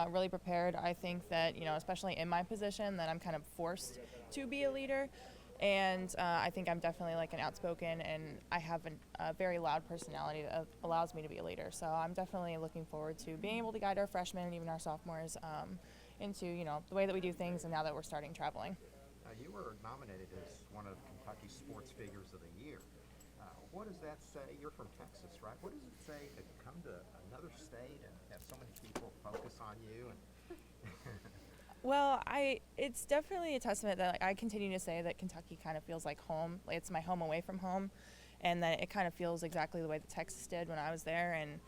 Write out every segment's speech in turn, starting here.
really prepared. I think that, especially in my position, that I'm kind of forced to be a leader. And I think I'm definitely like an outspoken, and I have a very loud personality that allows me to be a leader. So I'm definitely looking forward to being able to guide our freshmen and even our sophomores into, the way that we do things, and now that we're starting traveling. You were nominated as one of Kentucky's Sports Figures of the Year. What does that say? You're from Texas, right? What does it say to come to another state and have so many people focus on you? Well, it's definitely a testament that I continue to say that Kentucky kind of feels like home. Like, it's my home away from home, and that it kind of feels exactly the way that Texas did when I was there. And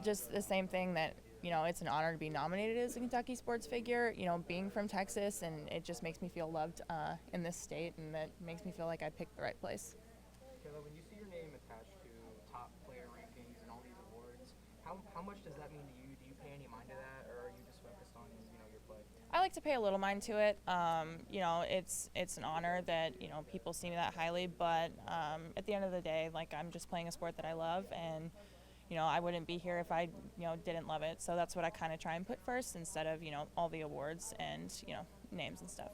just the same thing that, it's an honor to be nominated as a Kentucky sports figure, being from Texas, and it just makes me feel loved in this state, and that makes me feel like I picked the right place. Kayla, when you see your name attached to top player rankings and all these awards, how much does that mean to you? Do you pay any mind to that, or are you just focused on your play? I like to pay a little mind to it. It's an honor that people see me that highly, but at the end of the day, like, I'm just playing a sport that I love, and I wouldn't be here if I didn't love it. So that's what I kind of try and put first instead of all the awards and names and stuff.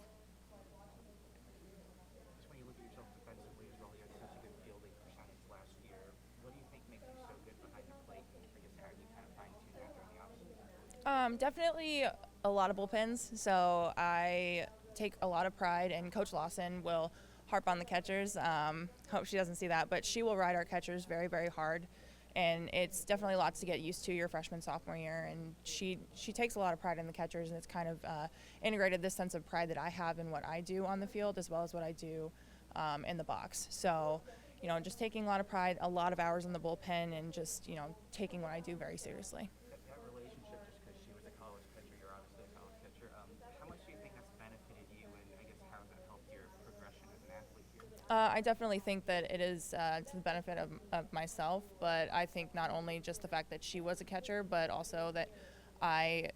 Just when you look at yourself defensively as well, you had such a good fielding percentage last year. What do you think makes you so good behind the plate? And I guess how do you kind of fine-tune that during the offseason? Definitely a lot of bullpens. So I take a lot of pride, and Coach Lawson will harp on the catchers. Hope she doesn't see that, but she will ride our catchers very, very hard. And it's definitely lots to get used to your freshman, sophomore year. And she takes a lot of pride in the catchers, and it's kind of integrated this sense of pride that I have in what I do on the field as well as what I do in the box. So, just taking a lot of pride, a lot of hours in the bullpen, and just, taking what I do very seriously. That relationship, just because she was a college catcher, you're obviously a college catcher, how much do you think that's benefited you, and I guess how has that helped your progression as an athlete here? I definitely think that it is to the benefit of myself, but I think not only just the fact that she was a catcher, but also that I,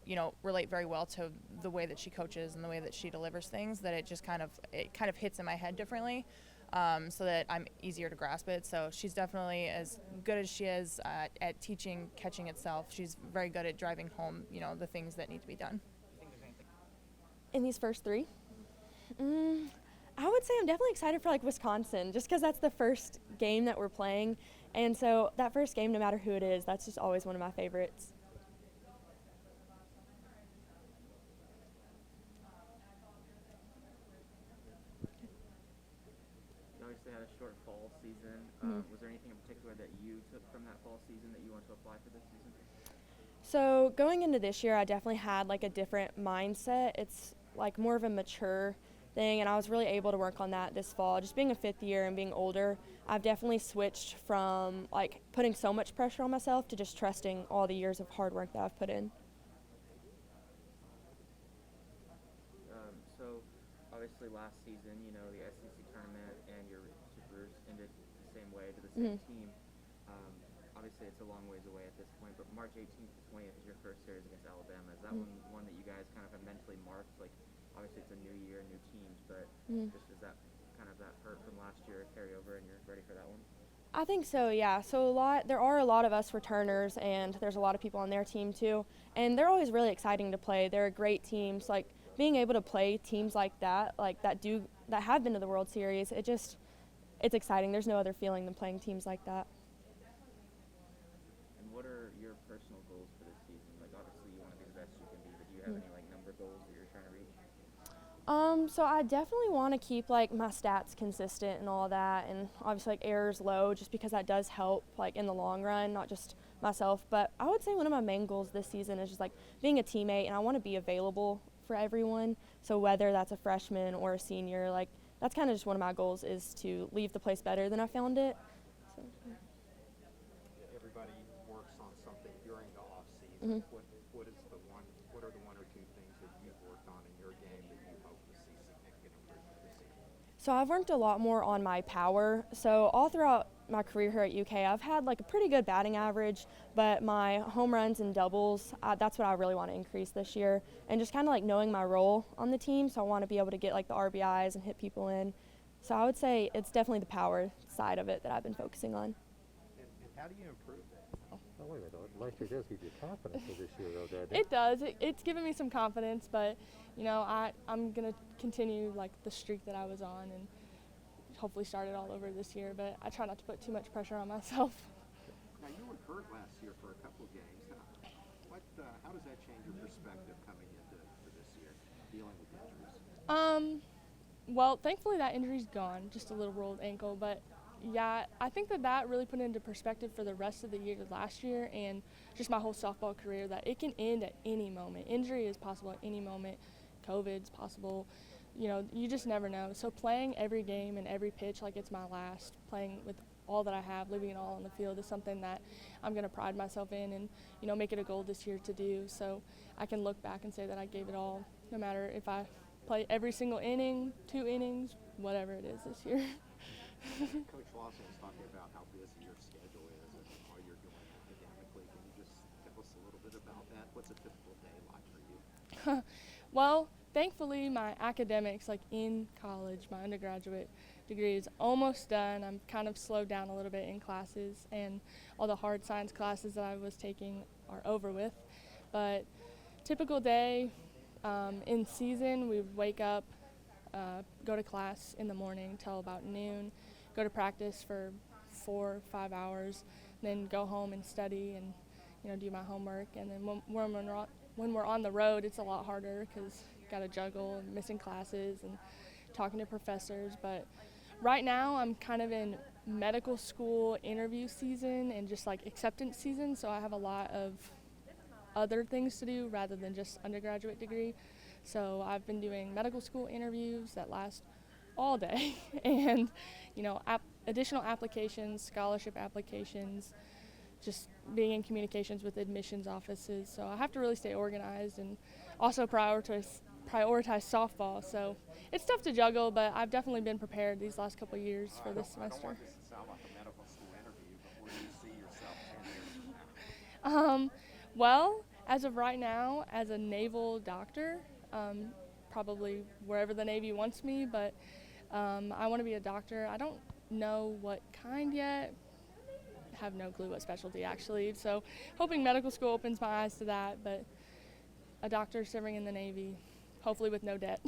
relate very well to the way that she coaches and the way that she delivers things, that it kind of hits in my head differently, so that I'm easier to grasp it. So she's definitely, as good as she is at teaching catching itself, she's very good at driving home, the things that need to be done. Do you think there's anything? In these first three? I would say I'm definitely excited for Wisconsin, just because that's the first game that we're playing, and so that first game, no matter who it is, that's just always one of my favorites. You obviously had a short fall season. Was there anything in particular that you took from that fall season that you want to apply for this season? So going into this year, I definitely had a different mindset. It's more of a mature thing, and I was really able to work on that this fall. Just being a fifth year and being older, I've definitely switched from putting so much pressure on myself to just trusting all the years of hard work that I've put in. So obviously last season, the SEC tournament and your Supers ended the same way to the same team. Obviously it's a long ways away at this point, but March 18th to 20th is your first series against Alabama. Is that one that you guys kind of have mentally marked? Obviously it's a new year, new teams, but just is that kind of that hurt from last year carry over and you're ready for that one? I think so, yeah. So there are a lot of us returners, and there's a lot of people on their team too, and they're always really exciting to play. They're great teams. Being able to play teams like that have been to the World Series, it's exciting. There's no other feeling than playing teams like that. And what are your personal goals for this season? Obviously you want to be the best you can be, but do you have any number goals that you're trying to reach? So I definitely want to keep my stats consistent and all that, and obviously errors low, just because that does help in the long run, not just myself. But I would say one of my main goals this season is just being a teammate, and I want to be available for everyone. So whether that's a freshman or a senior, that's kind of just one of my goals, is to leave the place better than I found it. So, yeah. Everybody works on something during the off season. What are the one or two things that you've worked on in your game that you hope to see significant improvement this season? So I've worked a lot more on my power. So all throughout my career here at UK, I've had a pretty good batting average, but my home runs and doubles, that's what I really want to increase this year. And just kind of knowing my role on the team, so I want to be able to get the RBIs and hit people in. So I would say it's definitely the power side of it that I've been focusing on. And how do you improve that? wait a minute, last year does give you confidence for this year, though, doesn't it? It does. It's given me some confidence, but you know, I'm gonna continue like the streak that I was on and hopefully start it all over this year. But I try not to put too much pressure on myself. Now, you were hurt last year for a couple of games. How does that change your perspective coming into this year, dealing with injuries? Well, thankfully that injury's gone, just a little rolled ankle, but yeah, I think that really put into perspective for the rest of the year last year and just my whole softball career that it can end at any moment. Injury is possible at any moment. COVID's possible. You know, you just never know. So playing every game and every pitch like it's my last, playing with all that I have, leaving it all on the field is something that I'm going to pride myself in and, you know, make it a goal this year to do. So I can look back and say that I gave it all, no matter if I play every single inning, 2 innings, whatever it is this year. Coach Lawson was talking about how busy your schedule is and all you're doing academically. Can you just tell us a little bit about that? What's a typical day like for you? Well, thankfully my academics, like in college, my undergraduate degree is almost done. I'm kind of slowed down a little bit in classes, and all the hard science classes that I was taking are over with. But typical day, in season, we wake up, go to class in the morning till about noon, go to practice for 4 or 5 hours, then go home and study and, you know, do my homework. And then when we're on the road, it's a lot harder because you got to juggle and missing classes and talking to professors. But right now I'm kind of in medical school interview season and just like acceptance season, so I have a lot of other things to do rather than just undergraduate degree. So I've been doing medical school interviews that last all day and, you know, additional applications, scholarship applications, just being in communications with admissions offices. So I have to really stay organized and also prioritize softball. So it's tough to juggle, but I've definitely been prepared these last couple of years for this semester. I don't want this to sound like a medical school interview, but where do you see yourself 10 years from now? Well, as of right now, as a naval doctor, probably wherever the Navy wants me, but I want to be a doctor. I don't know what kind yet. Have no clue what specialty actually. So hoping medical school opens my eyes to that, but a doctor serving in the Navy, hopefully with no debt.